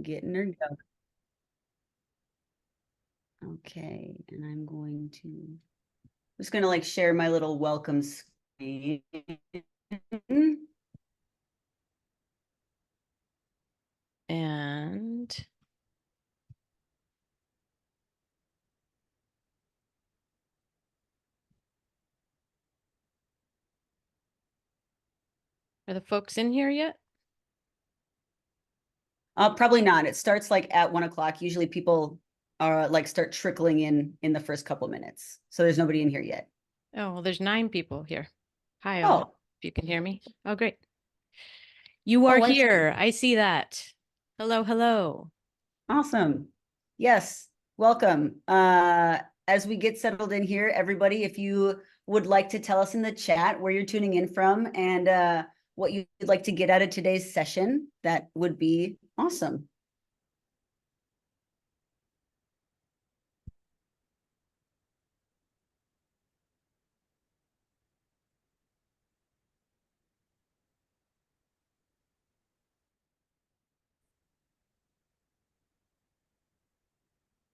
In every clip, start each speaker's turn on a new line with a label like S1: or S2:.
S1: Getting her going. Okay, and I'm just gonna like share my little welcome screen.
S2: And are the folks in here yet?
S1: Probably not. It starts like at 1 o'clock. Usually people are like start trickling in the first couple minutes. So there's nobody in here yet.
S2: Oh, well, there's 9 people here. Hi, all.
S1: Oh,
S2: If you can hear me. Oh, great. You are here. I see that. Hello, hello.
S1: awesome. Yes, welcome. As we get settled in here, everybody, if you would like to tell us in the chat where you're tuning in from and what you'd like to get out of today's session, that would be awesome.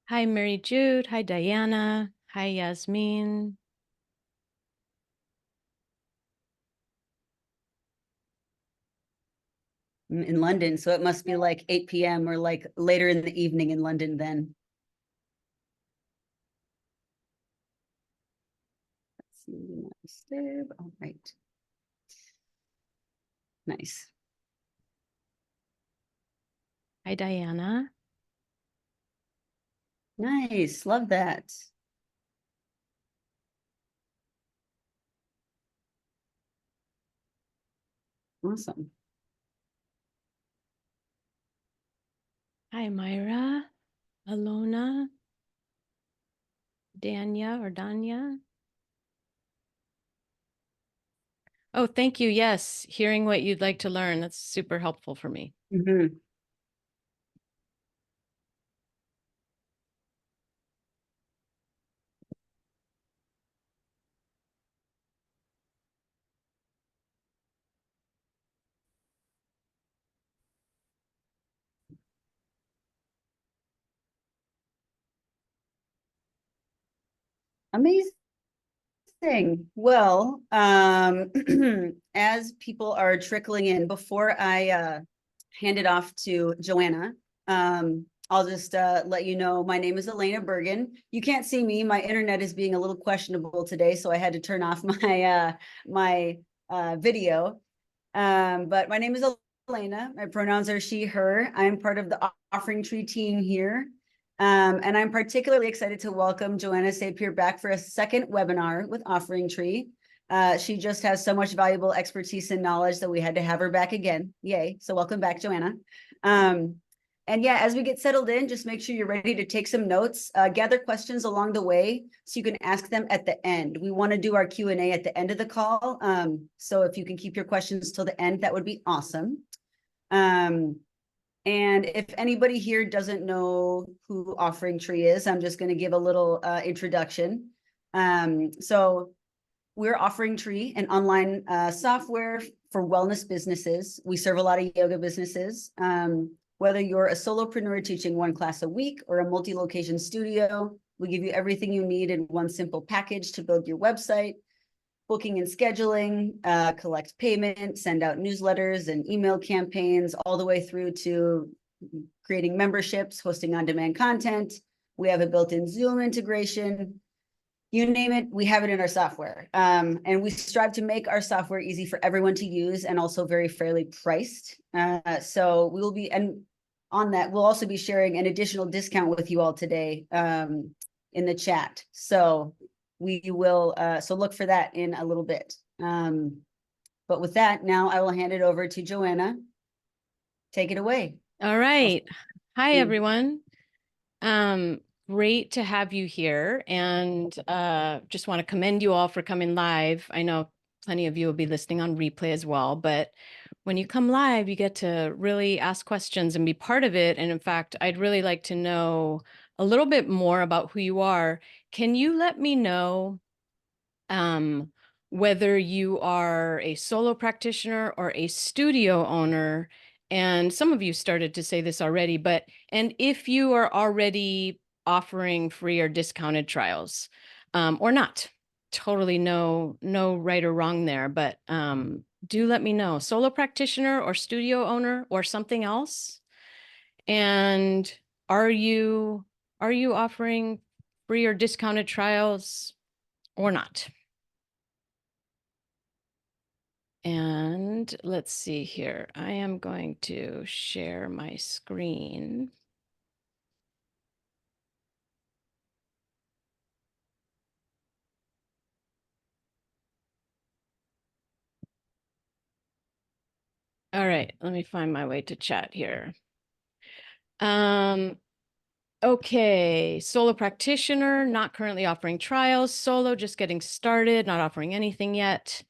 S2: Hi, Mary Jude. Hi, Diana. Hi, Yasmin.
S1: In London, so it must be like 8 p.m. or like later in the evening in London then. Let's see, do not disturb. All right. Nice.
S2: Hi, Diana.
S1: Nice. Love that. Awesome.
S2: Hi, Myra. Alona. Danya or Danya. Oh, thank you. Yes, hearing what you'd like to learn. That's super helpful for me.
S1: Mm-hmm. Amazing. Well, as people are trickling in, before I hand it off to Joanna, I'll just let you know my name is Elena Bergen. You can't see me. My internet is being a little questionable today, so I had to turn off my video. But my name is Elena. My pronouns are she, her. I'm part of the Offering Tree team here. And I'm particularly excited to welcome Joanna Sapir back for a second webinar with Offering Tree. She just has so much valuable expertise and knowledge that we had to have her back again. Yay. So welcome back, Joanna. And yeah, as we get settled in, just make sure you're ready to take some notes, gather questions along the way so you can ask them at the end. We want to do our Q&A at the end of the call. So if you can keep your questions till the end, that would be awesome. And if anybody here doesn't know who Offering Tree is, I'm just going to give a little introduction. So we're Offering Tree, an online software for wellness businesses. We serve a lot of yoga businesses. Whether you're a solopreneur teaching one class a week or a multi-location studio, we give you everything you need in one simple package to build your website, booking and scheduling, collect payment, send out newsletters and email campaigns, all the way through to creating memberships, hosting on-demand content. We have a built-in Zoom integration. You name it, we have it in our software. And we strive to make our software easy for everyone to use and also very fairly priced. So we will be, and on that, we'll also be sharing an additional discount with you all today in the chat. So we will, so look for that in a little bit. But with that, now I will hand it over to Joanna. Take it away.
S2: All right. Hi, everyone. Great to have you here, and just want to commend you all for coming live. I know plenty of you will be listening on replay as well, but when you come live, you get to really ask questions and be part of it. And in fact, I'd really like to know a little bit more about who you are. Can you let me know whether you are a solo practitioner or a studio owner, And some of you started to say this already, and if you are already offering free or discounted trials, or not, totally no right or wrong there, but do let me know. Solo practitioner or studio owner or something else. And are you offering free or discounted trials or not? And let's see here. I am going to share my screen. All right, let me find my way to chat here. Okay, solo practitioner, not currently offering trials. Solo, just getting started, not offering anything yet.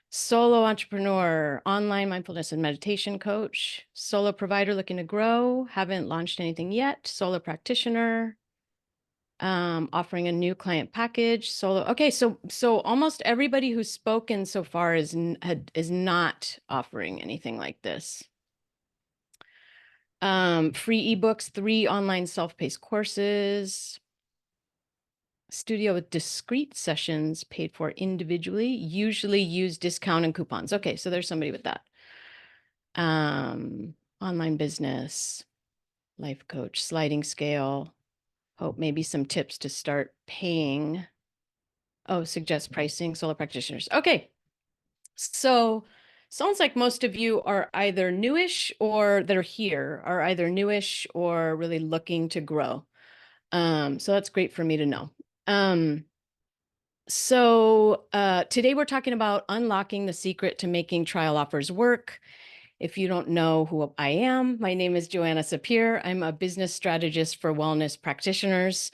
S2: Solo entrepreneur, online mindfulness and meditation coach. Solo provider looking to grow, haven't launched anything yet. Solo practitioner, offering a new client package. Solo. Okay, so almost everybody who's spoken so far is not offering anything like this. Free ebooks, 3 online self-paced courses, studio with discrete sessions paid for individually, usually use discount and coupons. Okay, so there's somebody with that. Online business, life coach, sliding scale, hope maybe some tips to start paying. Oh, suggest pricing, solo practitioners. Okay, so sounds like most of you are either newish or that are here are either newish or really looking to grow. So that's great for me to know. Today we're talking about unlocking the secret to making trial offers work. If you don't know who I am, my name is Joanna Sapir. I'm a business strategist for wellness practitioners.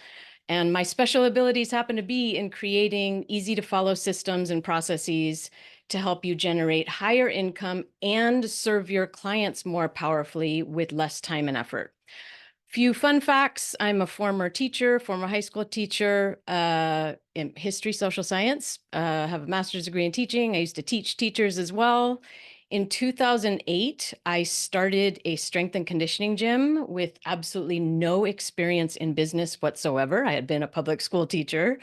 S2: And my special abilities happen to be in creating easy to follow systems and processes to help you generate higher income and serve your clients more powerfully with less time and effort. Few fun facts. I'm a former teacher, former high school teacher in history, social science, have a master's degree in teaching. I used to teach teachers as well. In 2008, I started a strength and conditioning gym with absolutely no experience in business whatsoever. I had been a public school teacher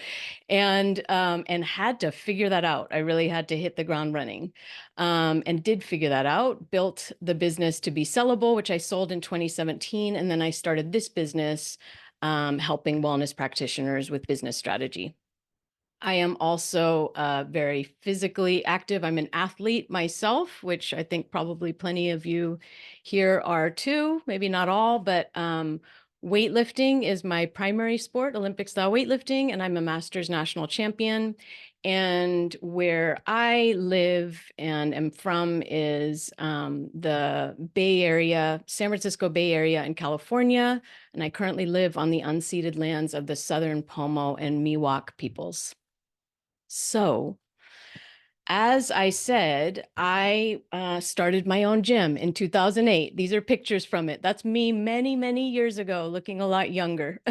S2: and had to figure that out. I really had to hit the ground running, and did figure that out, built the business to be sellable, which I sold in 2017. And then I started this business, helping wellness practitioners with business strategy. I am also very physically active. I'm an athlete myself, which I think probably plenty of you here are too, maybe not all, but weightlifting is my primary sport, Olympic style weightlifting, and I'm a Masters national champion. And where I live and am from is the Bay Area, San Francisco Bay Area in California. And I currently live on the unceded lands of the Southern Pomo and Miwok peoples. So, as I said, I started my own gym in 2008. These are pictures from it. That's me many, many years ago, looking a lot younger.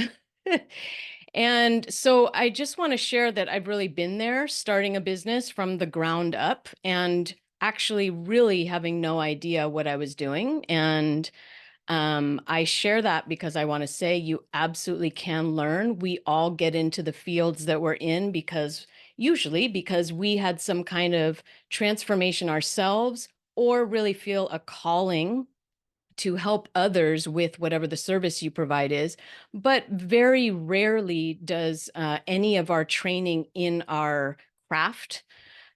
S2: And so I just want to share that I've really been there, starting a business from the ground up and actually really having no idea what I was doing. And I share that because I want to say you absolutely can learn. We all get into the fields that we're in usually because we had some kind of transformation ourselves or really feel a calling to help others with whatever the service you provide is. But very rarely does any of our training in our craft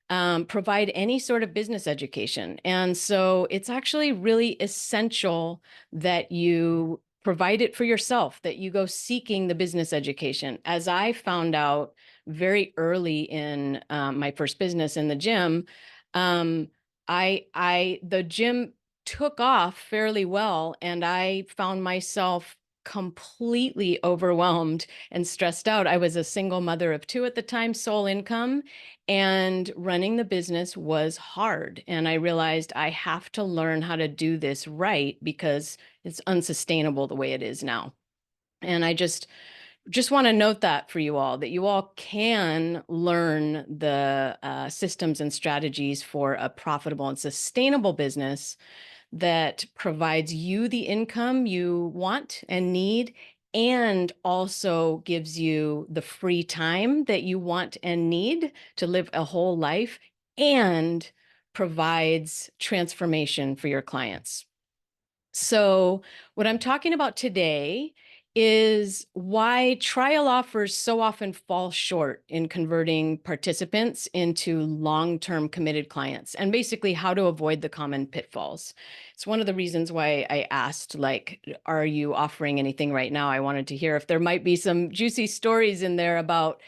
S2: provide any sort of business education. And so it's actually really essential that you provide it for yourself, that you go seeking the business education. As I found out very early in my first business in the gym, the gym took off fairly well, and I found myself completely overwhelmed and stressed out. I was a single mother of 2 at the time, sole income, and running the business was hard. And I realized I have to learn how to do this right because it's unsustainable the way it is now. And I just want to note that for you all, that you all can learn the systems and strategies for a profitable and sustainable business that provides you the income you want and need, and also gives you the free time that you want and need to live a whole life, and provides transformation for your clients. So what I'm talking about today is why trial offers so often fall short in converting participants into long-term committed clients, and basically how to avoid the common pitfalls. It's one of the reasons why I asked, like, are you offering anything right now? I wanted to hear if there might be some juicy stories in there about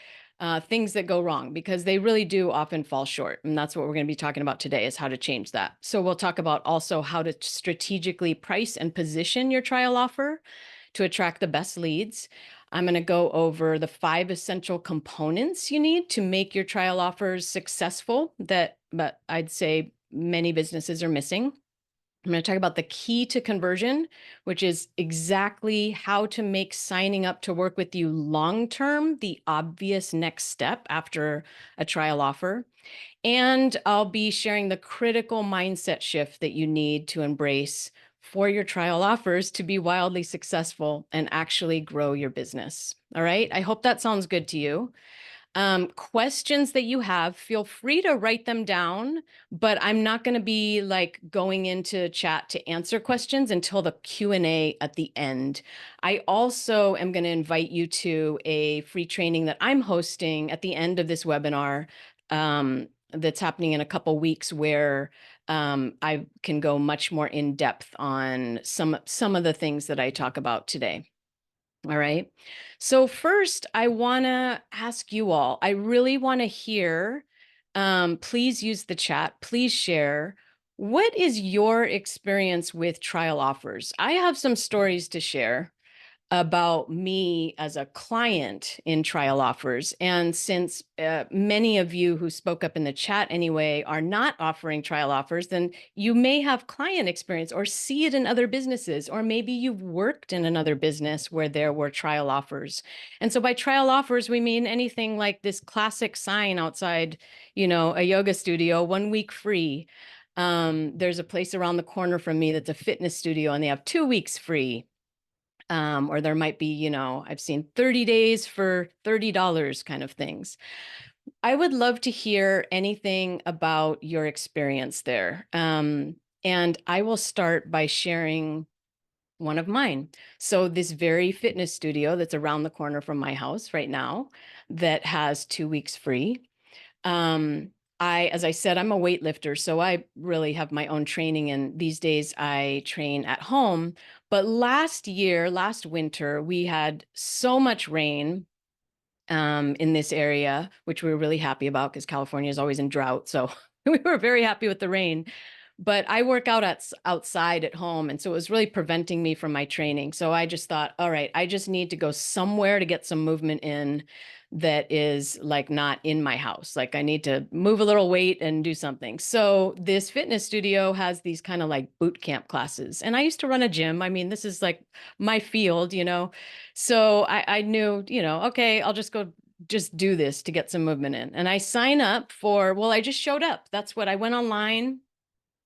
S2: things that go wrong, because they really do often fall short. And that's what we're going to be talking about today, is how to change that. So we'll talk about also how to strategically price and position your trial offer to attract the best leads. I'm going to go over the 5 essential components you need to make your trial offers successful but I'd say many businesses are missing. I'm going to talk about the key to conversion, which is exactly how to make signing up to work with you long-term the obvious next step after a trial offer. And I'll be sharing the critical mindset shift that you need to embrace for your trial offers to be wildly successful and actually grow your business. All right. I hope that sounds good to you. Questions that you have, feel free to write them down, but I'm not going to be like going into chat to answer questions until the Q&A at the end. I also am going to invite you to a free training that I'm hosting at the end of this webinar, that's happening in a couple weeks, where I can go much more in depth on some of the things that I talk about today. All right. So first, I want to ask you all, I really want to hear, please use the chat, please share. What is your experience with trial offers? I have some stories to share about me as a client in trial offers. And since many of you who spoke up in the chat anyway are not offering trial offers, then you may have client experience or see it in other businesses, or maybe you've worked in another business where there were trial offers. And so by trial offers, we mean anything like this classic sign outside, a yoga studio, 1 week free. There's a place around the corner from me that's a fitness studio, and they have 2 weeks free. Or there might be, I've seen 30 days for $30 kind of things. I would love to hear anything about your experience there. And I will start by sharing one of mine. So this very fitness studio that's around the corner from my house right now, that has 2 weeks free. As I said, I'm a weightlifter, so I really have my own training, and these days I train at home. But last winter, we had so much rain in this area, which we were really happy about, because California is always in drought. So we were very happy with the rain. But I work out outside at home, and so it was really preventing me from my training. So I just thought, all right, I just need to go somewhere to get some movement in that is like not in my house. Like I need to move a little weight and do something. So this fitness studio has these kind of like boot camp classes. And I used to run a gym. I mean, this is like my field, So I knew, okay, I'll just go do this to get some movement in. And I sign up I just showed up. That's what I went online.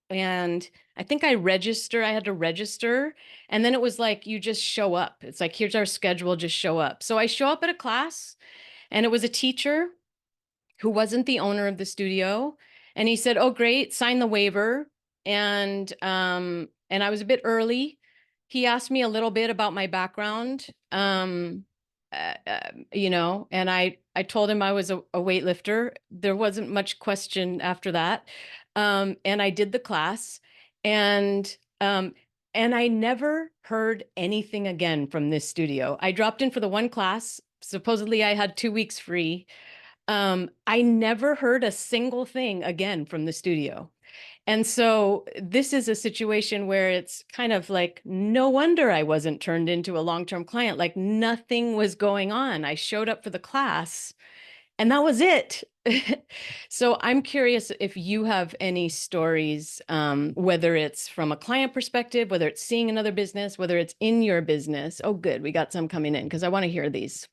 S2: And I think I had to register. And then it was like, you just show up. It's like, here's our schedule, just show up. So I show up at a class, and it was a teacher who wasn't the owner of the studio. And he said, oh, great, sign the waiver. And I was a bit early. He asked me a little bit about my background, and I told him I was a weightlifter. There wasn't much question after that. And I did the class, and I never heard anything again from this studio. I dropped in for the one class. Supposedly I had 2 weeks free. I never heard a single thing again from the studio. And so this is a situation where it's kind of like, no wonder I wasn't turned into a long-term client. Like nothing was going on. I showed up for the class, and that was it. So I'm curious if you have any stories, whether it's from a client perspective, whether it's seeing another business, whether it's in your business. Oh, good. We got some coming in, because I want to hear these.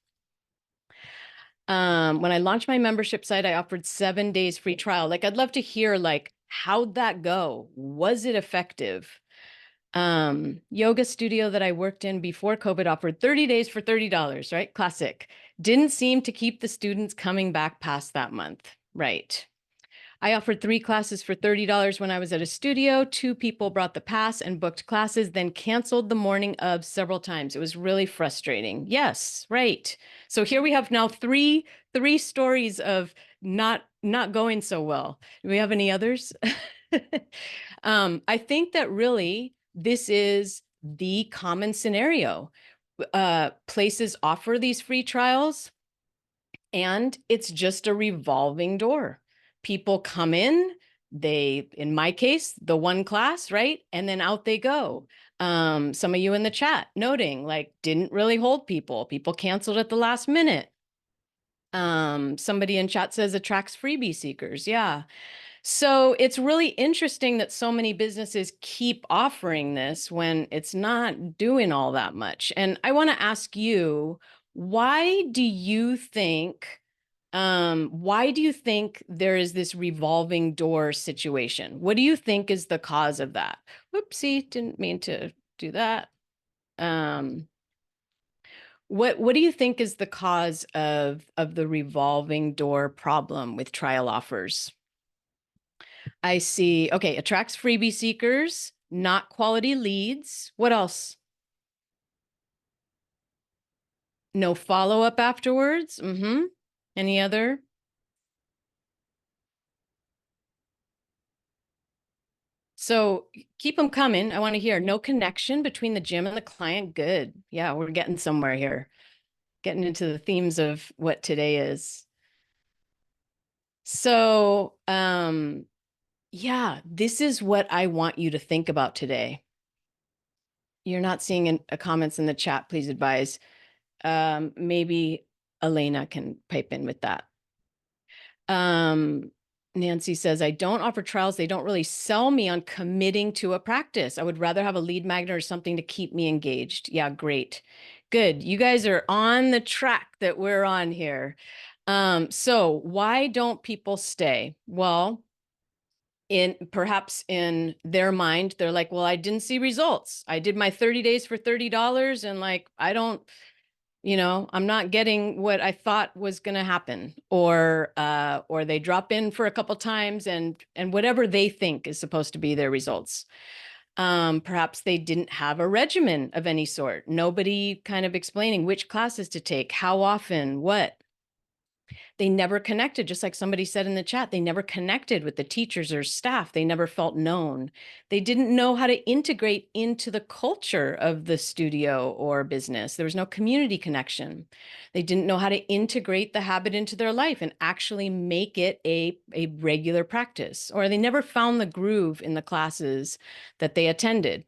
S2: When I launched my membership site, I offered 7 days free trial. Like, I'd love to hear, like, how'd that go? Was it effective? Yoga studio that I worked in before COVID offered 30 days for $30, right? Classic. Didn't seem to keep the students coming back past that month. Right. I offered 3 classes for $30 when I was at a studio. 2 people brought the pass and booked classes, then canceled the morning of several times. It was really frustrating. Yes, right. So here we have now three stories of not going so well. Do we have any others? I think that really this is the common scenario. Places offer these free trials, and it's just a revolving door. People come in, in my case, the one class, right? And then out they go. Some of you in the chat noting, like, didn't really hold people. People canceled at the last minute. Somebody in chat says attracts freebie seekers. Yeah. So it's really interesting that so many businesses keep offering this when it's not doing all that much. And I want to ask you, why do you think there is this revolving door situation? What do you think is the cause of that? Whoopsie, didn't mean to do that. What do you think is the cause of the revolving door problem with trial offers? I see. Okay, attracts freebie seekers, not quality leads. What else? No follow-up afterwards. Any other? So keep them coming. I want to hear. No connection between the gym and the client. Good. Yeah, we're getting somewhere here. Getting into the themes of what today is. So, yeah, this is what I want you to think about today. You're not seeing comments in the chat, please advise. Maybe Elena can pipe in with that. Nancy says, I don't offer trials. They don't really sell me on committing to a practice. I would rather have a lead magnet or something to keep me engaged. Yeah, great. Good. You guys are on the track that we're on here. So why don't people stay? Well, perhaps in their mind, they're like, well, I didn't see results. I did my 30 days for $30 and like, I don't, I'm not getting what I thought was going to happen, or they drop in for a couple times and whatever they think is supposed to be their results. Perhaps they didn't have a regimen of any sort. Nobody kind of explaining which classes to take, how often, what. They never connected, just like somebody said in the chat, they never connected with the teachers or staff. They never felt known. They didn't know how to integrate into the culture of the studio or business. There was no community connection. They didn't know how to integrate the habit into their life and actually make it a regular practice, or they never found the groove in the classes that they attended.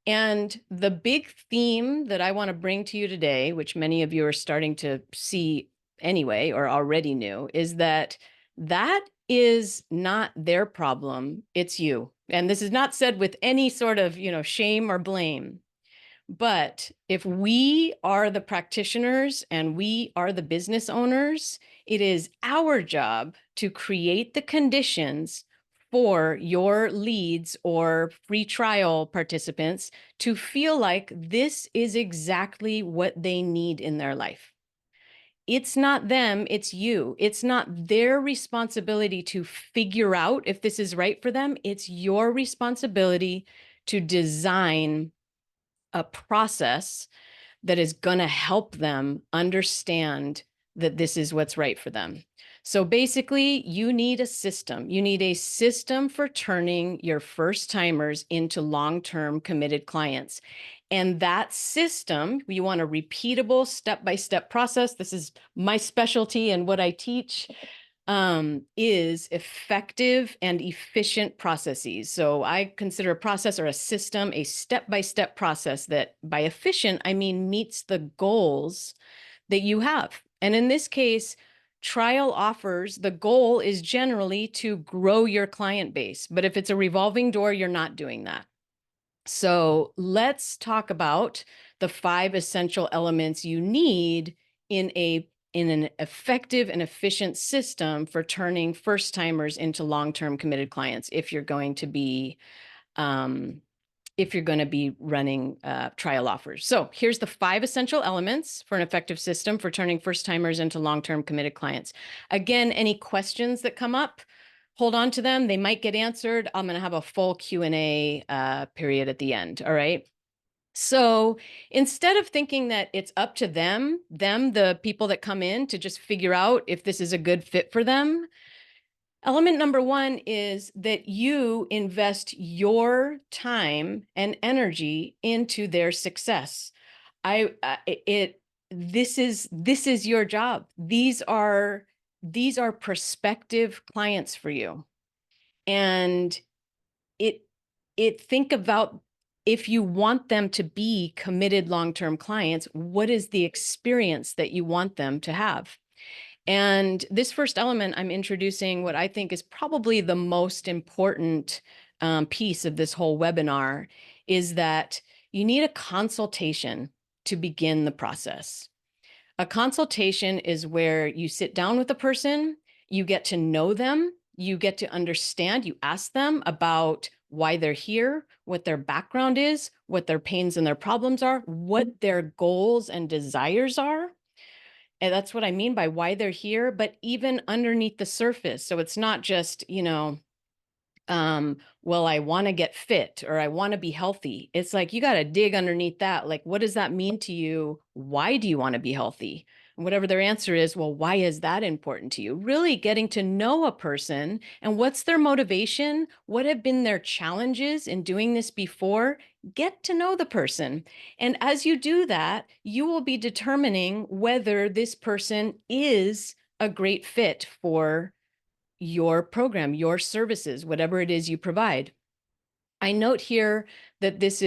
S2: And the big theme that I want to bring to you today, which many of you are starting to see anyway, or already knew, is that is not their problem, it's you. And this is not said with any sort of, shame or blame. But if we are the practitioners and we are the business owners, it is our job to create the conditions for your leads or free trial participants to feel like this is exactly what they need in their life. It's not them, it's you. It's not their responsibility to figure out if this is right for them. It's your responsibility to design a process that is going to help them understand that this is what's right for them. So basically, you need a system. You need a system for turning your first timers into long-term committed clients. And that system, you want a repeatable step-by-step process. This is my specialty and what I teach, is effective and efficient processes. So I consider a process or a system a step-by-step process that, by efficient, I mean meets the goals that you have. And in this case, trial offers, the goal is generally to grow your client base. But if it's a revolving door, you're not doing that. So let's talk about the 5 essential elements you need in an effective and efficient system for turning first timers into long-term committed clients if you're going to be if you're going to be running trial offers. So here's the 5 essential elements for an effective system for turning first-timers into long-term committed clients. Again, any questions that come up, hold on to them. They might get answered. I'm going to have a full Q&A period at the end. All right. So instead of thinking that it's up to them, the people that come in, to just figure out if this is a good fit for them, element number 1 is that you invest your time and energy into their success. This is your job. These are prospective clients for you. And think about, if you want them to be committed long-term clients, what is the experience that you want them to have? And this first element, I'm introducing what I think is probably the most important piece of this whole webinar, is that you need a consultation to begin the process. A consultation is where you sit down with a person, you get to know them, you get to understand, you ask them about why they're here, what their background is, what their pains and their problems are, what their goals and desires are. And that's what I mean by why they're here, but even underneath the surface. So it's not just, well, I want to get fit or I want to be healthy. It's like, you got to dig underneath that. Like, what does that mean to you? Why do you want to be healthy? And whatever their answer is, well, why is that important to you? Really getting to know a person and what's their motivation? What have been their challenges in doing this before? Get to know the person. And as you do that, you will be determining whether this person is a great fit for your program, your services, whatever it is you provide. I note here that this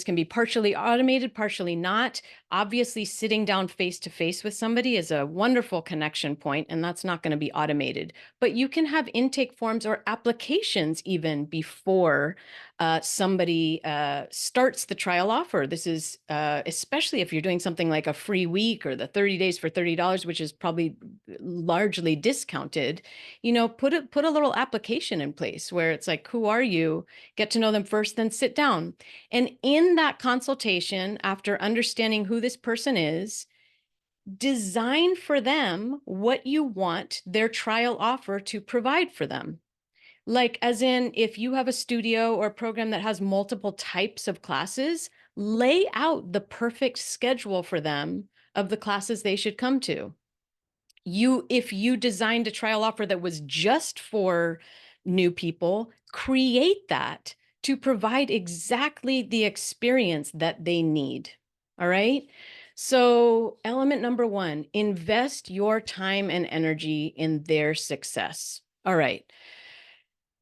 S2: can be partially automated, partially not. Obviously, sitting down face to face with somebody is a wonderful connection point, and that's not going to be automated. But you can have intake forms or applications even before somebody starts the trial offer. This is especially if you're doing something like a free week or the 30 days for $30, which is probably largely discounted. Put a little application in place where it's like, who are you? Get to know them first, then sit down. And in that consultation, after understanding who this person is, design for them what you want their trial offer to provide for them. Like, as in, if you have a studio or a program that has multiple types of classes, lay out the perfect schedule for them of the classes they should come to. If you designed a trial offer that was just for new people, create that to provide exactly the experience that they need. All right. So element number 1, invest your time and energy in their success. All right.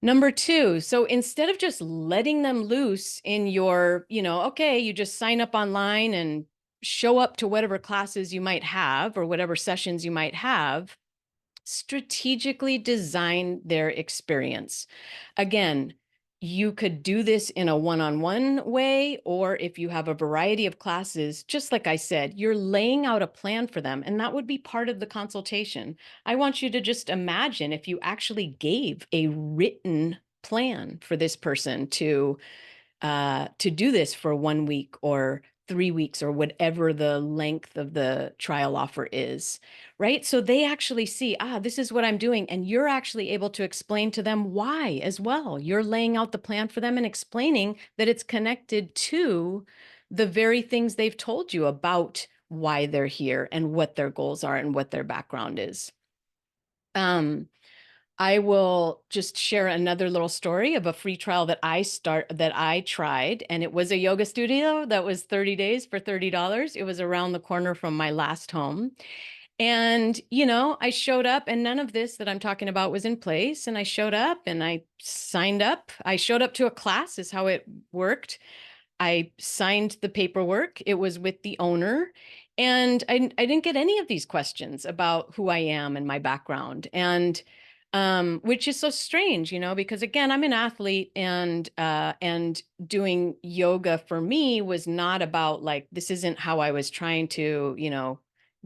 S2: Number 2, so instead of just letting them loose in your, okay, you just sign up online and show up to whatever classes you might have or whatever sessions you might have, strategically design their experience. Again, you could do this in a one-on-one way, or if you have a variety of classes, just like I said, you're laying out a plan for them, and that would be part of the consultation. I want you to just imagine if you actually gave a written plan for this person to do this for 1 week or 3 weeks or whatever the length of the trial offer is, right? So they actually see, this is what I'm doing. And you're actually able to explain to them why as well. You're laying out the plan for them and explaining that it's connected to the very things they've told you about why they're here and what their goals are and what their background is. I will just share another little story of a free trial that I tried, and it was a yoga studio that was 30 days for $30. It was around the corner from my last home. And, I showed up, and none of this that I'm talking about was in place. And I showed up and I signed up. I showed up to a class is how it worked. I signed the paperwork. It was with the owner. And I didn't get any of these questions about who I am and my background. And which is so strange, because again, I'm an athlete, and doing yoga for me was not about, like, this isn't how I was trying to,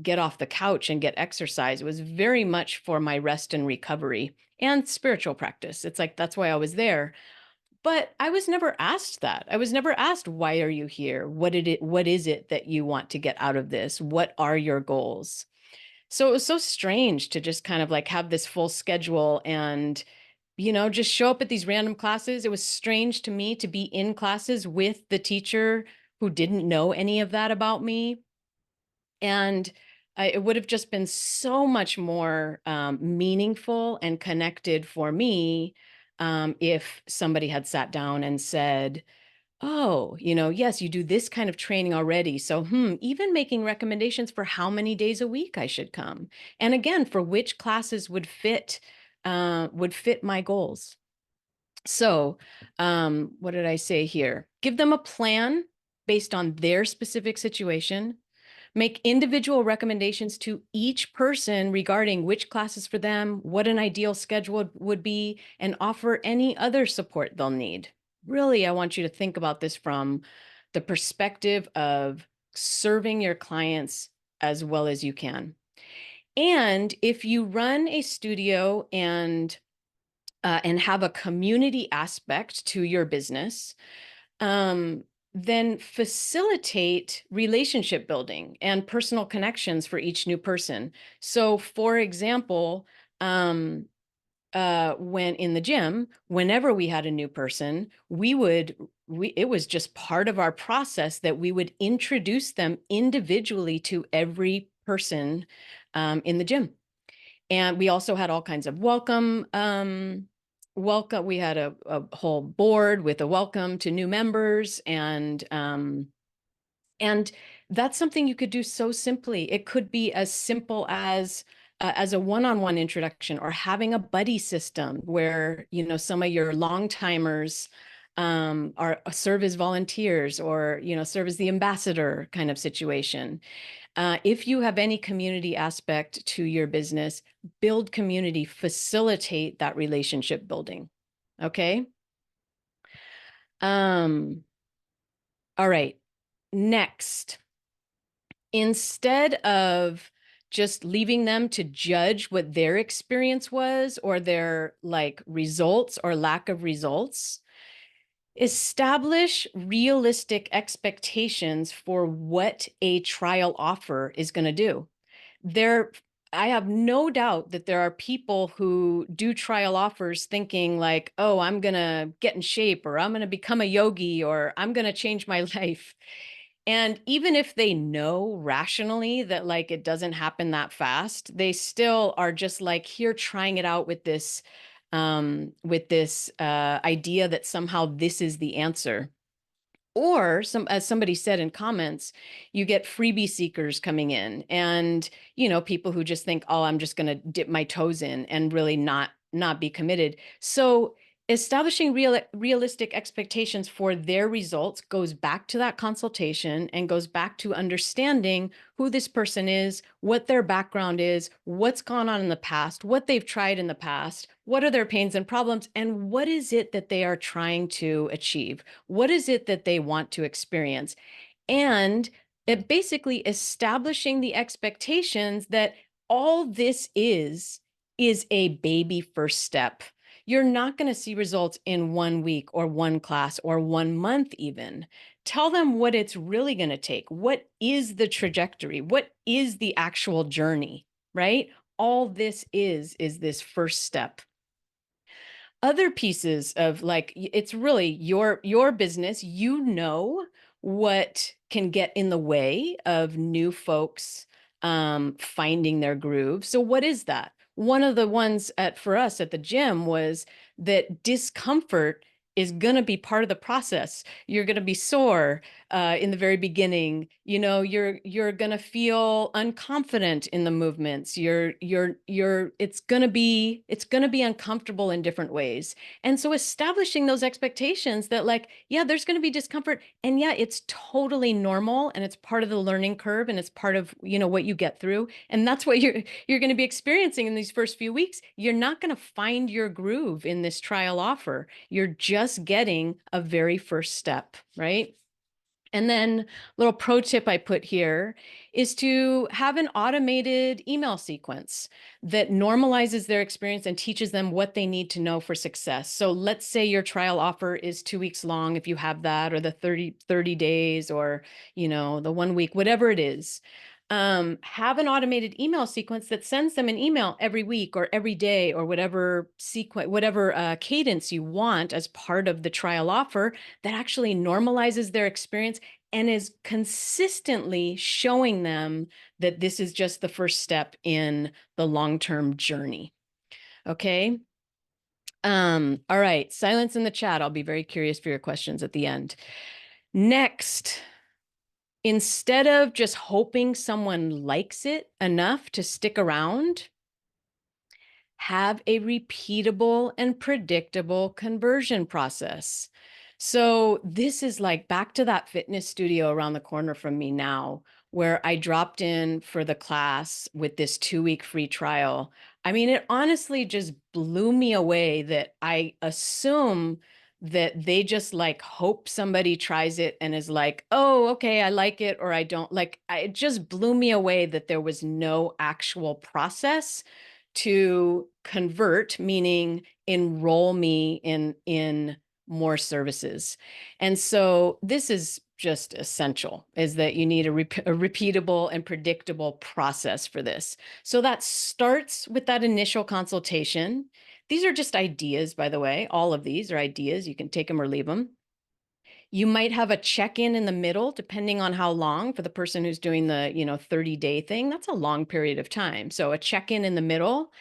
S2: get off the couch and get exercise. It was very much for my rest and recovery and spiritual practice. It's like, that's why I was there. But I was never asked that. I was never asked, why are you here? What is it that you want to get out of this? What are your goals? So it was so strange to just kind of like have this full schedule and, just show up at these random classes. It was strange to me to be in classes with the teacher who didn't know any of that about me. And it would have just been so much more meaningful and connected for me if somebody had sat down and said, oh, yes, you do this kind of training already. So, even making recommendations for how many days a week I should come. And again, for which classes would fit my goals. So, what did I say here? Give them a plan based on their specific situation. Make individual recommendations to each person regarding which classes for them, what an ideal schedule would be, and offer any other support they'll need. Really, I want you to think about this from the perspective of serving your clients as well as you can. And if you run a studio and have a community aspect to your business, then facilitate relationship building and personal connections for each new person. So, for example, when in the gym, whenever we had a new person, it was just part of our process that we would introduce them individually to every person in the gym. And we also had all kinds of welcome. We had a whole board with a welcome to new members, and that's something you could do so simply. It could be as simple as a one-on-one introduction, or having a buddy system where some of your long timers are serve as volunteers, or serve as the ambassador kind of situation. If you have any community aspect to your business, build community, facilitate that relationship building. Okay. All right. Next, instead of just leaving them to judge what their experience was, or their results or lack of results, establish realistic expectations for what a trial offer is going to do. I have no doubt that there are people who do trial offers thinking like, oh, I'm going to get in shape, or I'm going to become a yogi, or I'm going to change my life. And even if they know rationally that it doesn't happen that fast, they still are just here trying it out with this idea that somehow this is the answer. Or as somebody said in comments, you get freebie seekers coming in, and people who just think, oh, I'm just going to dip my toes in and really not be committed. So establishing realistic expectations for their results goes back to that consultation, and goes back to understanding who this person is, what their background is, what's gone on in the past, what they've tried in the past, what are their pains and problems, and what is it that they are trying to achieve? What is it that they want to experience? And it basically establishing the expectations that all this is a baby first step. You're not going to see results in 1 week, or 1 class, or 1 month even. Tell them what it's really going to take. What is the trajectory? What is the actual journey, right? All this is this first step. Other pieces of it's really your business, what can get in the way of new folks finding their groove. So what is that? One of the ones for us at the gym was that discomfort is going to be part of the process. You're going to be sore in the very beginning. You're going to feel unconfident in the movements. It's going to be uncomfortable in different ways. And so establishing those expectations that yeah, there's going to be discomfort, and yeah, it's totally normal, and it's part of the learning curve, and it's part of, what you get through. And that's what you're going to be experiencing in these first few weeks. You're not going to find your groove in this trial offer. You're just getting a very first step, right? And then little pro tip I put here is to have an automated email sequence that normalizes their experience and teaches them what they need to know for success. So let's say your trial offer is 2 weeks long, if you have that, or the 30 days, or, the 1 week, whatever it is. Have an automated email sequence that sends them an email every week or every day, or whatever cadence you want as part of the trial offer, that actually normalizes their experience and is consistently showing them that this is just the first step in the long-term journey. Okay. All right. Silence in the chat. I'll be very curious for your questions at the end. Next, instead of just hoping someone likes it enough to stick around, have a repeatable and predictable conversion process. So this is like back to that fitness studio around the corner from me now, where I dropped in for the class with this 2-week free trial. I mean, it honestly just blew me away that I assume that they just like hope somebody tries it and is like, oh, okay, I like it, or I don't like. It just blew me away that there was no actual process to convert, meaning enroll me in more services. And so this is just essential, is that you need a repeatable and predictable process for this. So that starts with that initial consultation. These are just ideas, by the way. All of these are ideas. You can take them or leave them. You might have a check-in in the middle, depending on how long. For the person who's doing the 30-day thing, that's a long period of time. So a check-in in the middle.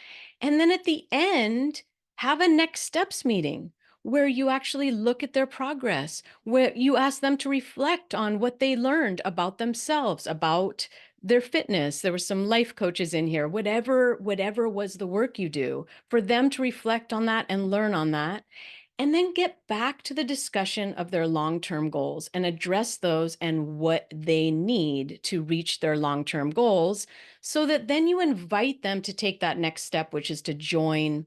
S2: And then at the end, have a next steps meeting where you actually look at their progress, where you ask them to reflect on what they learned about themselves, about their fitness. There were some life coaches in here, whatever was the work you do, for them to reflect on that and learn on that. And then get back to the discussion of their long-term goals and address those and what they need to reach their long-term goals, so that then you invite them to take that next step, which is to join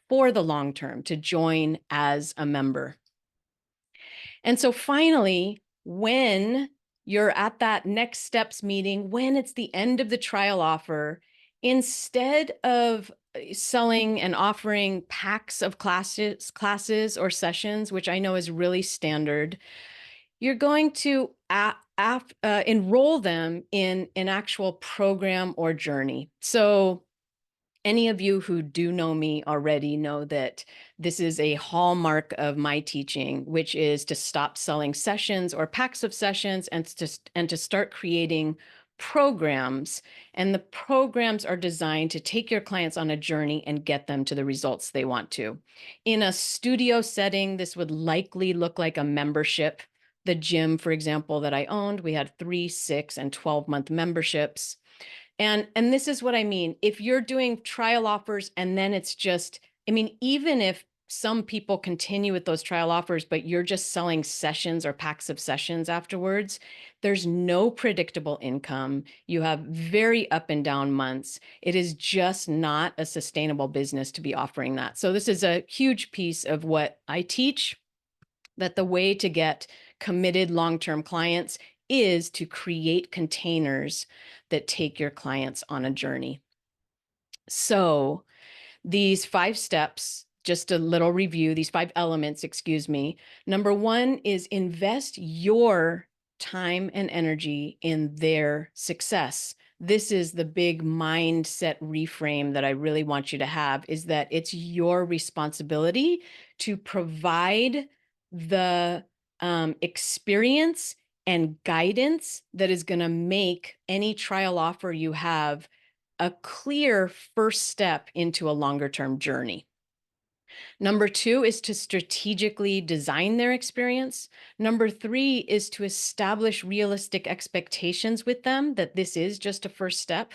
S2: for the long term, to join as a member. And so finally, when you're at that next steps meeting, when it's the end of the trial offer, instead of selling and offering packs of classes or sessions, which I know is really standard, you're going to enroll them in an actual program or journey. So any of you who do know me already know that this is a hallmark of my teaching, which is to stop selling sessions or packs of sessions and to start creating programs. And the programs are designed to take your clients on a journey and get them to the results they want to. In a studio setting, this would likely look like a membership. The gym, for example, that I owned, we had 3, 6, and 12-month memberships. And this is what I mean. If you're doing trial offers and then it's just, even if some people continue with those trial offers, but you're just selling sessions or packs of sessions afterwards, there's no predictable income. You have very up and down months. It is just not a sustainable business to be offering that. So this is a huge piece of what I teach, that the way to get committed long-term clients is to create containers that take your clients on a journey. So these 5 steps, just a little review, these 5 elements, excuse me. Number 1 is invest your time and energy in their success. This is the big mindset reframe that I really want you to have, is that it's your responsibility to provide the experience and guidance that is going to make any trial offer you have a clear first step into a longer term journey. Number 2 is to strategically design their experience. Number 3 is to establish realistic expectations with them that this is just a first step.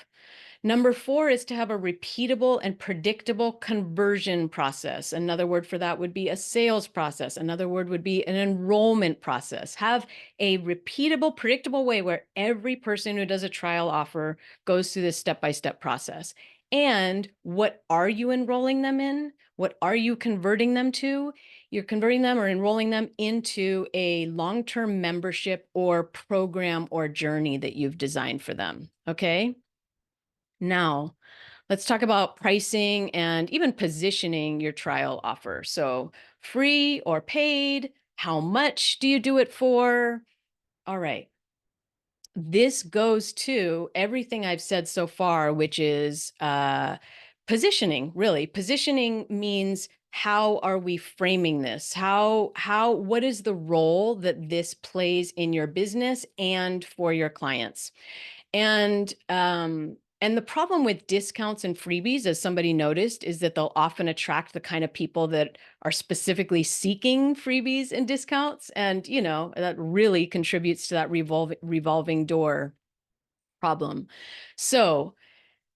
S2: Number 4 is to have a repeatable and predictable conversion process. Another word for that would be a sales process. Another word would be an enrollment process. Have a repeatable, predictable way where every person who does a trial offer goes through this step-by-step process. And what are you enrolling them in? What are you converting them to? You're converting them or enrolling them into a long-term membership or program or journey that you've designed for them. Okay. Now, let's talk about pricing and even positioning your trial offer. So, free or paid? How much do you do it for? All right. This goes to everything I've said so far, which is positioning, really. Positioning means, how are we framing this? What is the role that this plays in your business and for your clients? And the problem with discounts and freebies, as somebody noticed, is that they'll often attract the kind of people that are specifically seeking freebies and discounts. And, you know, that really contributes to that revolving door problem. So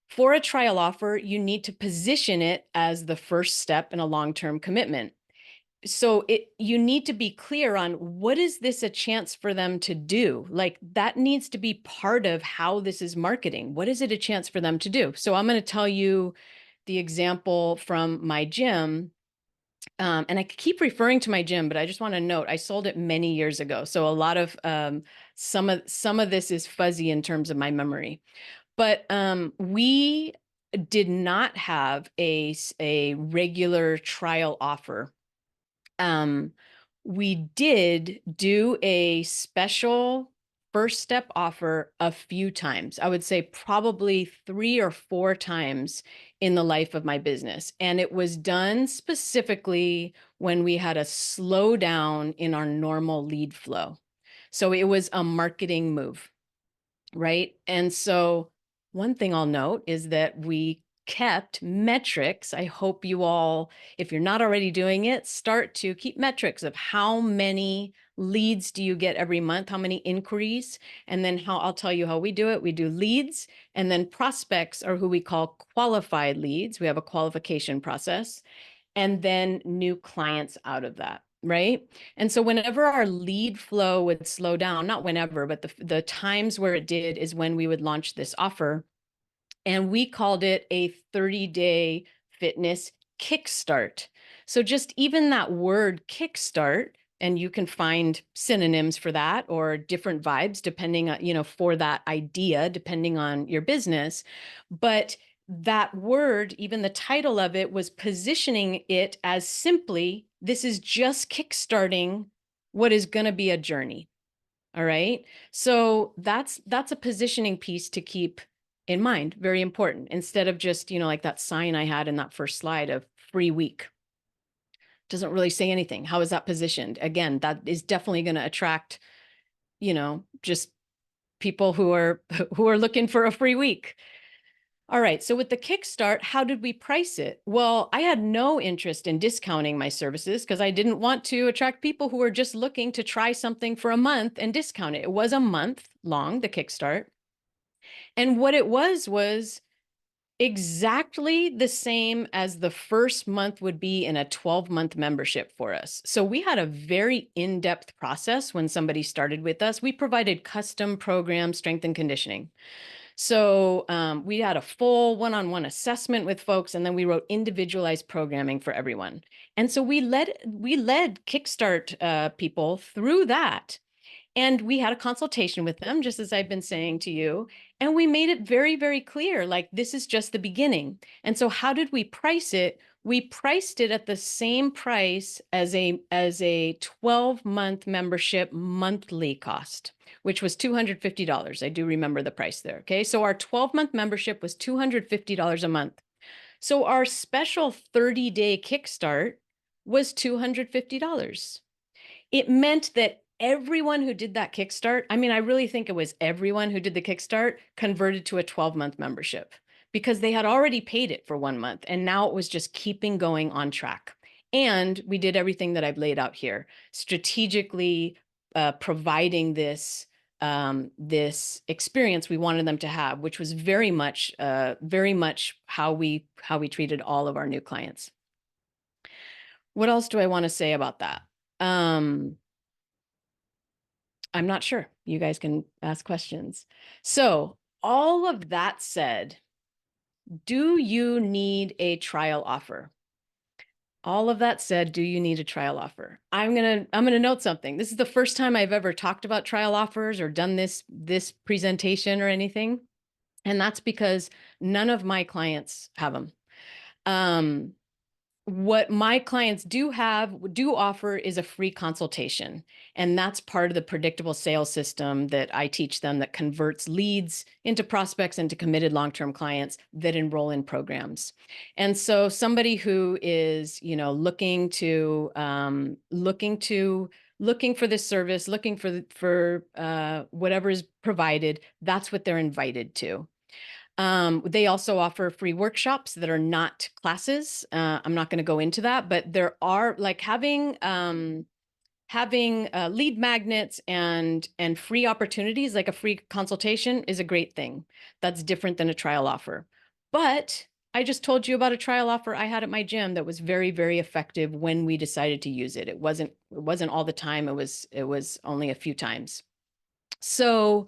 S2: for a trial offer, you need to position it as the first step in a long-term commitment. So you need to be clear on, what is this a chance for them to do? Like, that needs to be part of how this is marketing. What is it a chance for them to do? So I'm going to tell you the example from my gym. And I keep referring to my gym, but I just want to note, I sold it many years ago. So a lot of some of this is fuzzy in terms of my memory. But we did not have a regular trial offer. We did do a special first step offer a few times. I would say probably 3 or 4 times in the life of my business. And it was done specifically when we had a slowdown in our normal lead flow. So it was a marketing move, right? And so one thing I'll note is that we kept metrics. I hope you all, if you're not already doing it, start to keep metrics of how many leads do you get every month, how many inquiries, and then I'll tell you how we do it. We do leads, and then prospects are who we call qualified leads. We have a qualification process, and then new clients out of that. Right. And so whenever our lead flow would slow down, not whenever, but the times where it did is when we would launch this offer. And we called it a 30-day fitness kickstart. So just even that word kickstart, and you can find synonyms for that or different vibes depending on, you know, for that idea, depending on your business. But that word, even the title of it, was positioning it as simply, this is just kickstarting what is going to be a journey. All right. So that's a positioning piece to keep in mind. Very important. Instead of just, you know, like that sign I had in that first slide of free week. Doesn't really say anything. How is that positioned? Again, that is definitely going to attract, you know, just people who are looking for a free week. All right. So with the Kickstart, how did we price it? Well, I had no interest in discounting my services because I didn't want to attract people who were just looking to try something for a month and discount it. It was a month long, the Kickstart. And what it was exactly the same as the first month would be in a 12-month membership for us. So we had a very in-depth process when somebody started with us. We provided custom program strength and conditioning. So we had a full one-on-one assessment with folks, and then we wrote individualized programming for everyone. And so we led Kickstart people through that. And we had a consultation with them, just as I've been saying to you, and we made it very, very clear, like, this is just the beginning. And so how did we price it? We priced it at the same price as a 12-month membership monthly cost, which was $250. I do remember the price there. Okay. So our 12-month membership was $250 a month. So our special 30-day kickstart was $250. It meant that everyone who did that kickstart, I mean, I really think it was everyone who did the kickstart converted to a 12-month membership because they had already paid it for 1 month. And now it was just keeping going on track. And we did everything that I've laid out here, strategically providing this experience we wanted them to have, which was very much how we treated all of our new clients. What else do I want to say about that? I'm not sure. You guys can ask questions. So all of that said, do you need a trial offer? All of that said, do you need a trial offer? I'm gonna note something. This is the first time I've ever talked about trial offers or done this presentation or anything. And that's because none of my clients have them. What my clients do offer is a free consultation. And that's part of the predictable sales system that I teach them, that converts leads into prospects, into committed long-term clients that enroll in programs. And so somebody who is, looking for this service, looking for whatever is provided, that's what they're invited to. They also offer free workshops that are not classes. I'm not going to go into that, but there are, like, having lead magnets and free opportunities, like a free consultation, is a great thing. That's different than a trial offer. But I just told you about a trial offer I had at my gym that was very, very effective when we decided to use it. It wasn't all the time. It was only a few times. So,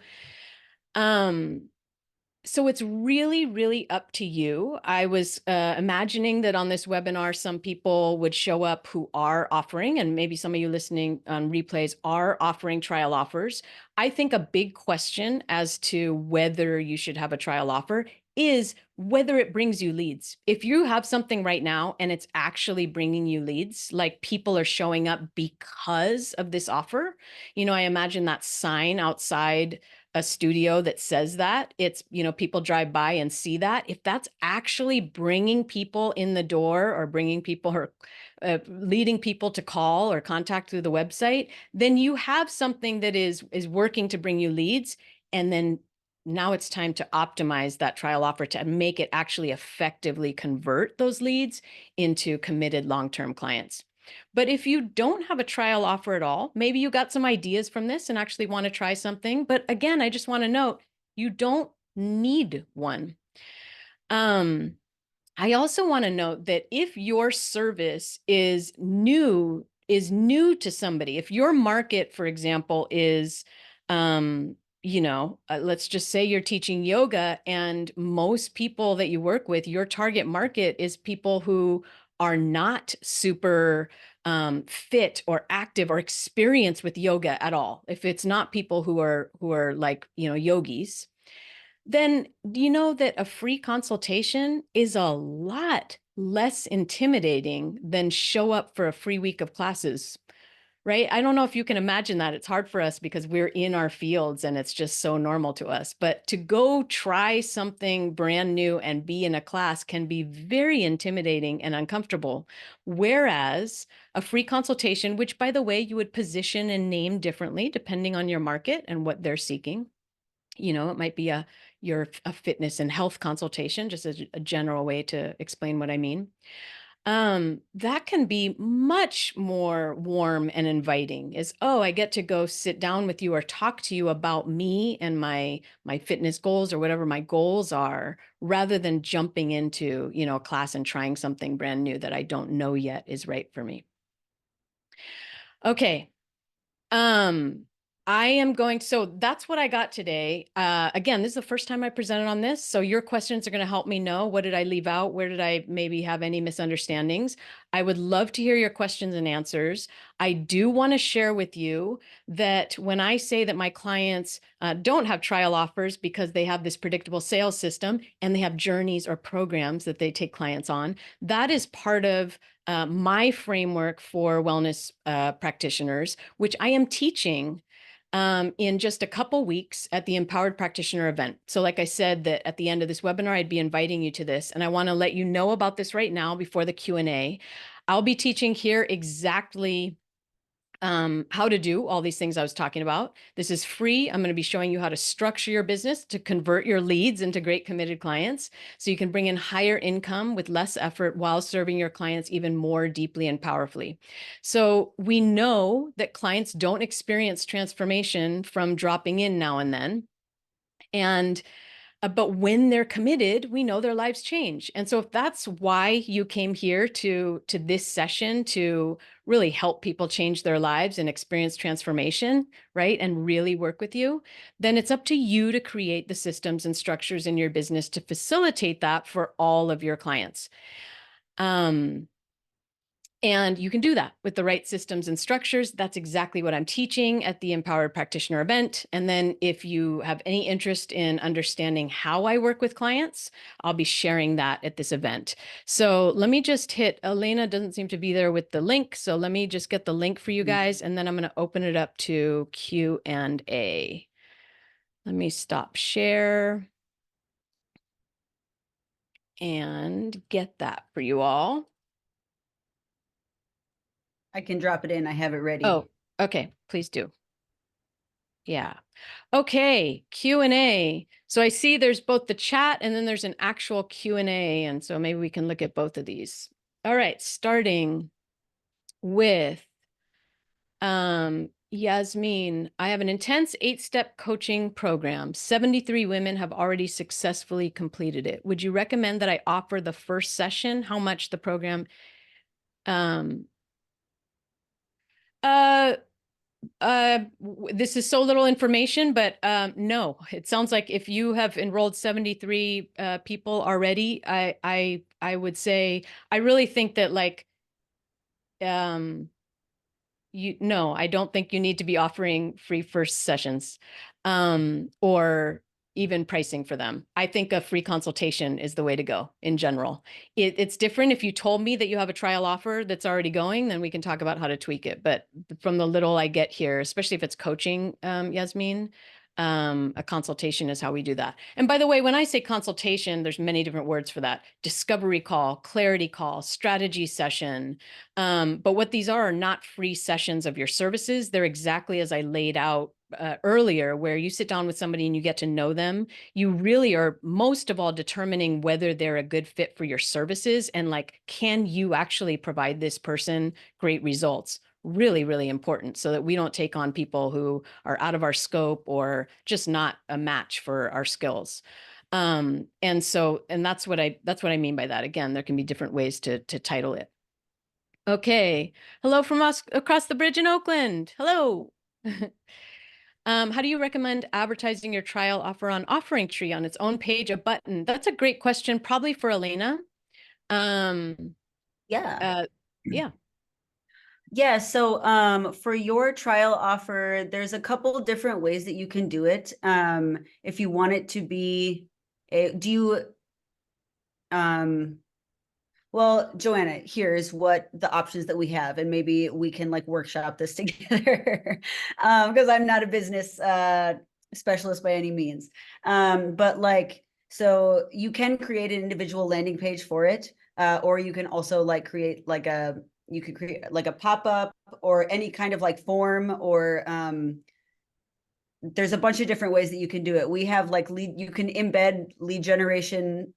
S2: so it's really, really up to you. I was imagining that on this webinar, some people would show up who are offering, and maybe some of you listening on replays are offering trial offers. I think a big question as to whether you should have a trial offer is whether it brings you leads. If you have something right now and it's actually bringing you leads, like people are showing up because of this offer, I imagine that sign outside a studio that says that. It's, people drive by and see that. If that's actually bringing people in the door, or bringing people, or leading people to call or contact through the website, then you have something that is working to bring you leads. And then now it's time to optimize that trial offer to make it actually effectively convert those leads into committed long-term clients. But if you don't have a trial offer at all, maybe you got some ideas from this and actually want to try something. But again, I just want to note, you don't need one. I also want to note that if your service is new to somebody, if your market, for example, is, let's just say you're teaching yoga, and most people that you work with, your target market is people who are not super fit or active or experienced with yoga at all. If it's not people who are like, yogis, then do you know that a free consultation is a lot less intimidating than show up for a free week of classes, right? I don't know if you can imagine that. It's hard for us because we're in our fields and it's just so normal to us. But to go try something brand new and be in a class can be very intimidating and uncomfortable. Whereas a free consultation, which, by the way, you would position and name differently depending on your market and what they're seeking. It might be a fitness and health consultation, just as a general way to explain what I mean. That can be much more warm and inviting. Is, oh, I get to go sit down with you or talk to you about me and my fitness goals, or whatever my goals are, rather than jumping into, a class and trying something brand new that I don't know yet is right for me. Okay. I am going, so that's what I got today. Again, this is the first time I presented on this. So your questions are going to help me know, what did I leave out? Where did I maybe have any misunderstandings? I would love to hear your questions and answers. I do want to share with you that when I say that my clients don't have trial offers because they have this predictable sales system and they have journeys or programs that they take clients on, that is part of my framework for wellness practitioners, which I am teaching in just a couple weeks at the Empowered Practitioner event. So like I said, that at the end of this webinar, I'd be inviting you to this. And I want to let you know about this right now before the Q&A. I'll be teaching here exactly how to do all these things I was talking about. This is free. I'm going to be showing you how to structure your business to convert your leads into great committed clients, so you can bring in higher income with less effort while serving your clients even more deeply and powerfully. So we know that clients don't experience transformation from dropping in now and then. And But when they're committed, we know their lives change. And so if that's why you came here to this session, to really help people change their lives and experience transformation, right, and really work with you, then it's up to you to create the systems and structures in your business to facilitate that for all of your clients. And you can do that with the right systems and structures. That's exactly what I'm teaching at the Empowered Practitioner event. And then if you have any interest in understanding how I work with clients, I'll be sharing that at this event. So let me just hit, Elena doesn't seem to be there with the link. So let me just get the link for you guys, and then I'm going to open it up to Q&A. Let me stop share and get that for you all.
S1: I can drop it in. I have it ready.
S2: Oh, okay. Please do. Yeah. Okay. Q&A. So I see there's both the chat and then there's an actual Q&A. And so maybe we can look at both of these. All right. Starting with Yasmin. I have an intense 8-step coaching program. 73 women have already successfully completed it. Would you recommend that I offer the first session? How much the program? This is so little information, but no, it sounds like if you have enrolled 73 people already, I would say, I really think that like, no, I don't think you need to be offering free first sessions, or even pricing for them. I think a free consultation is the way to go in general. It's different if you told me that you have a trial offer that's already going, then we can talk about how to tweak it. But from the little I get here, especially if it's coaching, Yasmin, a consultation is how we do that. And by the way, when I say consultation, there's many different words for that. Discovery call, clarity call, strategy session. But what these are not free sessions of your services. They're exactly as I laid out earlier, where you sit down with somebody and you get to know them. You really are most of all determining whether they're a good fit for your services, and like, can you actually provide this person great results? Really, really important, so that we don't take on people who are out of our scope or just not a match for our skills. And that's what I mean by that. Again, there can be different ways to title it. Okay. Hello from us across the bridge in Oakland. Hello. How do you recommend advertising your trial offer on Offering Tree on its own page, a button? That's a great question, probably for Elena.
S1: Yeah.
S2: Yeah.
S1: Yeah, so for your trial offer, there's a couple different ways that you can do it. If you want it to be well, Joanna, here's what the options that we have, and maybe we can like workshop this together, because I'm not a business specialist by any means. But like, so you can create an individual landing page for it, or you can also like create like you could create like a pop-up or any kind of like form, or there's a bunch of different ways that you can do it. We have like you can embed lead generation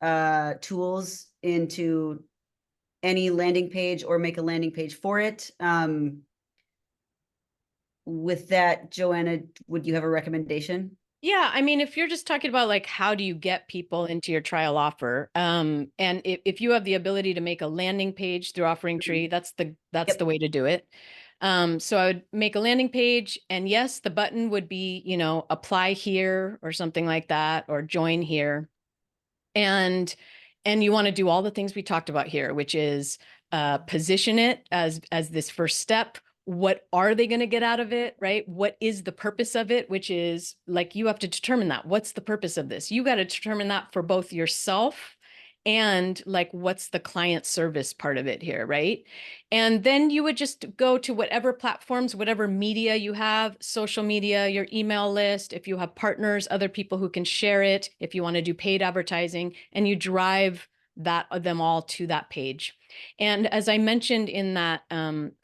S1: tools into any landing page or make a landing page for it. With that, Joanna, would you have a recommendation?
S2: Yeah, I mean, if you're just talking about like how do you get people into your trial offer, and if you have the ability to make a landing page through Offering Tree, that's the way to do it. So I would make a landing page, and yes, the button would be, apply here or something like that, or join here. And you want to do all the things we talked about here, which is position it as this first step. What are they going to get out of it, right? What is the purpose of it? Which is like, you have to determine that. What's the purpose of this? You got to determine that for both yourself and like, what's the client service part of it here, right? And then you would just go to whatever platforms, whatever media you have, social media, your email list, if you have partners, other people who can share it, if you want to do paid advertising, and you drive them all to that page. And as I mentioned in that,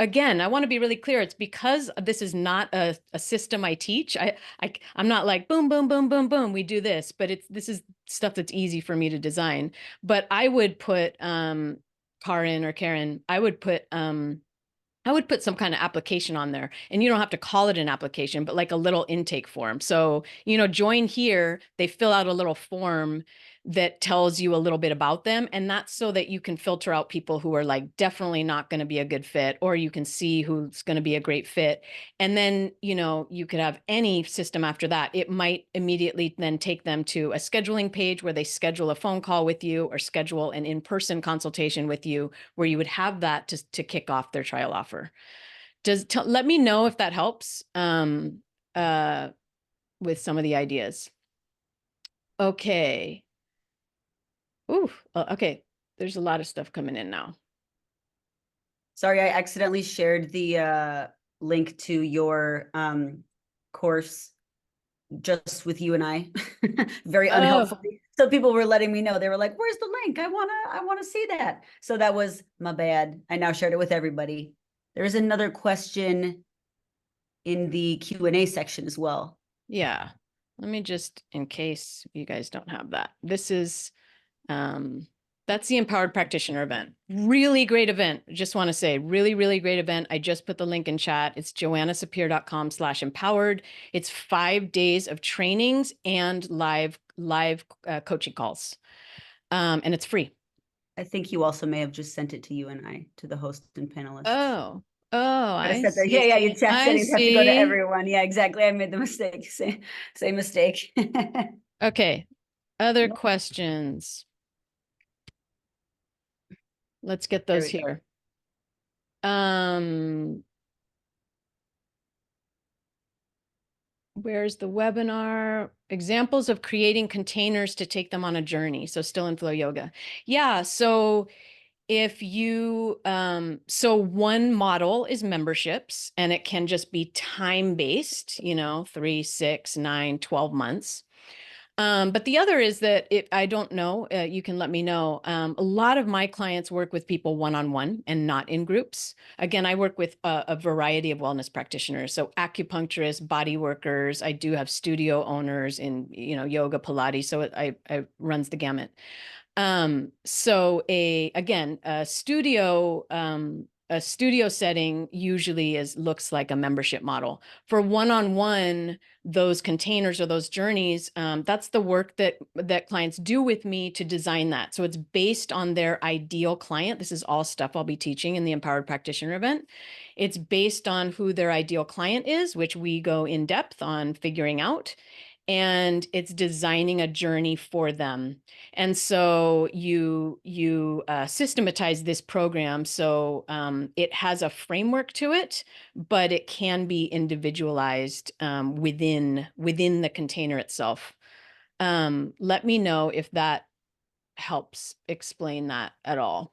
S2: again, I want to be really clear. It's because this is not a system I teach. I'm not like boom, boom, boom, boom, boom, we do this, but this is stuff that's easy for me to design. But I would put Karen, I would put I would put some kind of application on there, and you don't have to call it an application, but like a little intake form. So, join here, they fill out a little form that tells you a little bit about them. And that's so that you can filter out people who are like definitely not going to be a good fit, or you can see who's going to be a great fit. And then, you could have any system after that. It might immediately then take them to a scheduling page where they schedule a phone call with you or schedule an in-person consultation with you, where you would have that to kick off their trial offer. Let me know if that helps with some of the ideas. Okay. Ooh, okay. There's a lot of stuff coming in now.
S1: Sorry, I accidentally shared the link to your course just with you and I, very unhelpfully. So people were letting me know. They were like, "Where's the link? I wanna see that." So that was my bad. I now shared it with everybody. There is another question in the Q&A section as well.
S2: Yeah. Let me just, in case you guys don't have that. This is, that's the Empowered Practitioner event. Really great event. Just want to say, really, really great event. I just put the link in chat. It's joannasapir.com/empowered. It's 5 days of trainings and live coaching calls. And it's free.
S1: I think you also may have just sent it to you and I, to the host and panelists.
S2: Oh, I
S1: Yeah,
S2: see.
S1: yeah, your chat
S2: I
S1: settings have to go to
S2: see.
S1: everyone. Yeah, exactly. I made the mistake. Same mistake.
S2: Okay. Other questions? Let's get those here. Where's the webinar? Examples of creating containers to take them on a journey. So still in flow yoga. Yeah. So if you, so one model is memberships, and it can just be time-based, 3, 6, 9, 12 months. But the other is that I don't know, you can let me know. A lot of my clients work with people one-on-one and not in groups. Again, I work with a variety of wellness practitioners. So acupuncturists, body workers, I do have studio owners in, yoga, Pilates. So I runs the gamut. So again, a studio setting usually looks like a membership model. For one-on-one, those containers or those journeys, that's the work that clients do with me to design that. So it's based on their ideal client. This is all stuff I'll be teaching in the Empowered Practitioner event. It's based on who their ideal client is, which we go in depth on figuring out. And it's designing a journey for them. And so you systematize this program. So it has a framework to it, but it can be individualized within the container itself. Let me know if that helps explain that at all.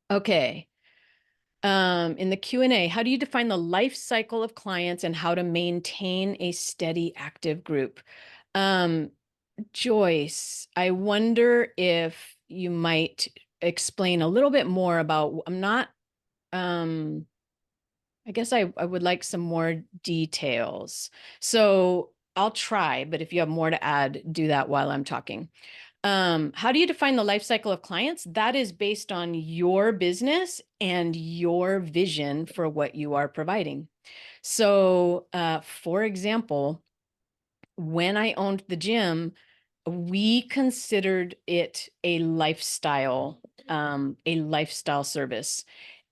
S2: Okay. In the Q&A, how do you define the life cycle of clients and how to maintain a steady, active group? Joyce, I wonder if you might explain a little bit more about, I guess I would like some more details. So I'll try, but if you have more to add, do that while I'm talking. How do you define the life cycle of clients? That is based on your business and your vision for what you are providing. So, for example, when I owned the gym, we considered it a lifestyle service.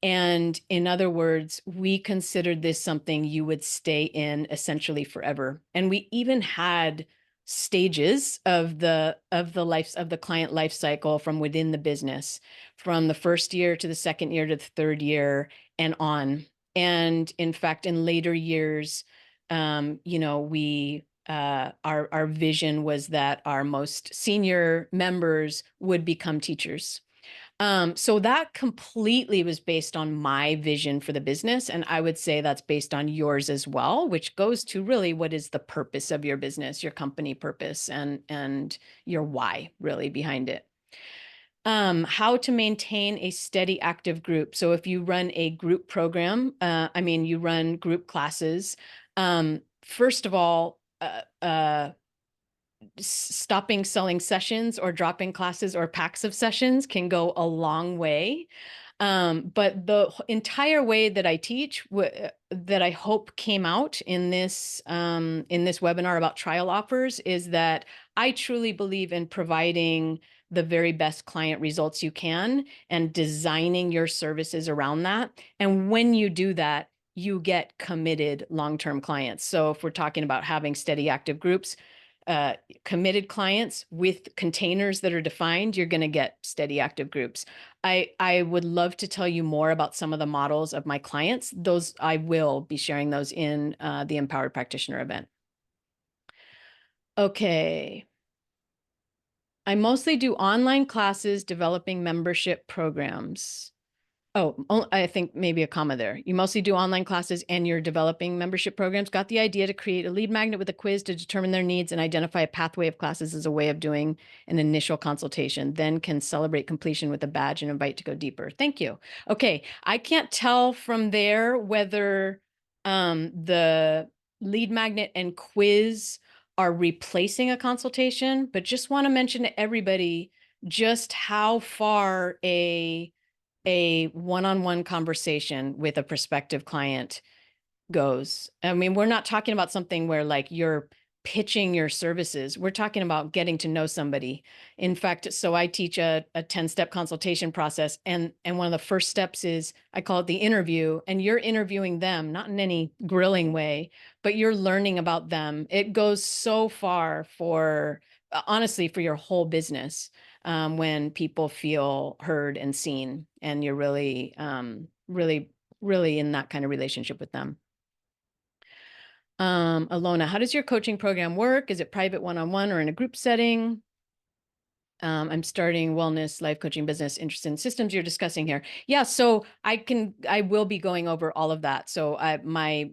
S2: And in other words, we considered this something you would stay in essentially forever. And we even had stages of the client life cycle from within the business, from the first year to the second year to the third year and on. And in fact, in later years, we our vision was that our most senior members would become teachers. So that completely was based on my vision for the business. And I would say that's based on yours as well, which goes to really what is the purpose of your business, your company purpose, and your why really behind it. How to maintain a steady active group. So if you run a group program, you run group classes, first of all, stopping selling sessions or dropping classes or packs of sessions can go a long way. But the entire way that I teach, that I hope came out in this webinar about trial offers, is that I truly believe in providing the very best client results you can and designing your services around that. And when you do that, you get committed long-term clients. So if we're talking about having steady active groups, committed clients with containers that are defined, you're going to get steady active groups. I would love to tell you more about some of the models of my clients. Those, I will be sharing those in the Empowered Practitioner event. Okay. I mostly do online classes developing membership programs. Oh, I think maybe a comma there. You mostly do online classes and you're developing membership programs. Got the idea to create a lead magnet with a quiz to determine their needs and identify a pathway of classes as a way of doing an initial consultation, then can celebrate completion with a badge and invite to go deeper. Thank you. Okay, I can't tell from there whether the lead magnet and quiz are replacing a consultation, but just want to mention to everybody just how far a one-on-one conversation with a prospective client goes. I mean, we're not talking about something where like you're pitching your services. We're talking about getting to know somebody. In fact, so I teach a 10-step consultation process, and one of the first steps is, I call it the interview, and you're interviewing them, not in any grilling way, but you're learning about them. It goes so far for, honestly, for your whole business, when people feel heard and seen, and you're really, really in that kind of relationship with them. Alona, how does your coaching program work? Is it private one-on-one or in a group setting? I'm starting wellness, life coaching business, interested in systems you're discussing here. Yeah, so I will be going over all of that. So my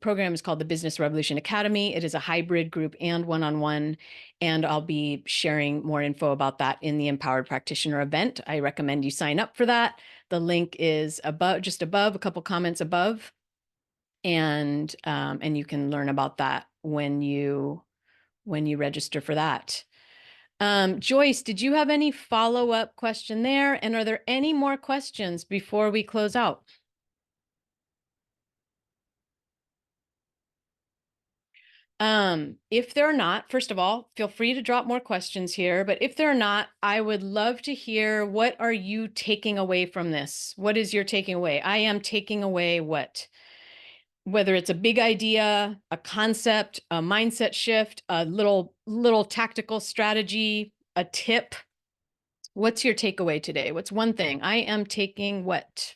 S2: program is called the Business Revolution Academy. It is a hybrid group and one-on-one, and I'll be sharing more info about that in the Empowered Practitioner event. I recommend you sign up for that. The link is above, just above, a couple comments above. And you can learn about that when you register for that. Joyce, did you have any follow-up question there? And are there any more questions before we close out? If there are not, first of all, feel free to drop more questions here, but if there are not, I would love to hear, what are you taking away from this? What is your taking away? I am taking away what? Whether it's a big idea, a concept, a mindset shift, a little tactical strategy, a tip. What's your takeaway today? What's one thing? I am taking what?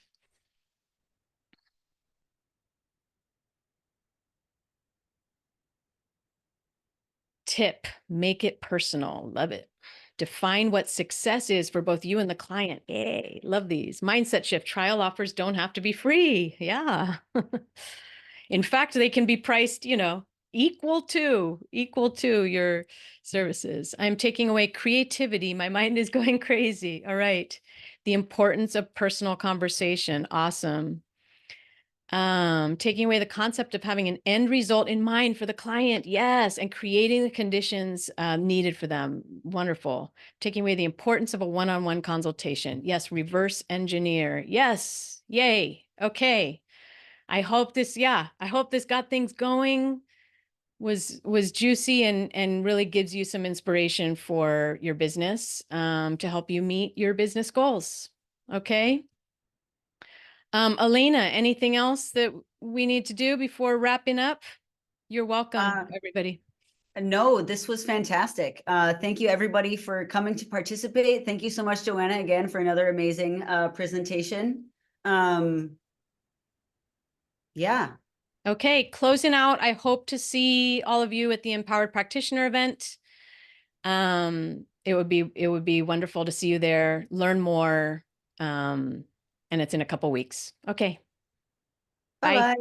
S2: Tip, make it personal. Love it. Define what success is for both you and the client. Yay, love these. Mindset shift, trial offers don't have to be free. Yeah. In fact, they can be priced, equal to your services. I'm taking away creativity. My mind is going crazy. All right. The importance of personal conversation. Awesome. Taking away the concept of having an end result in mind for the client. Yes. And creating the conditions needed for them. Wonderful. Taking away the importance of a one-on-one consultation. Yes. Reverse engineer. Yes. Yay. Okay. I hope this got things going, was juicy and really gives you some inspiration for your business, to help you meet your business goals. Okay. Elena, anything else that we need to do before wrapping up? You're welcome, everybody.
S1: No, this was fantastic. Thank you everybody for coming to participate. Thank you so much, Joanna, again, for another amazing presentation. Yeah.
S2: Okay, closing out. I hope to see all of you at the Empowered Practitioner event. It would be wonderful to see you there, learn more. And it's in a couple weeks. Okay. Bye.
S1: Bye-bye.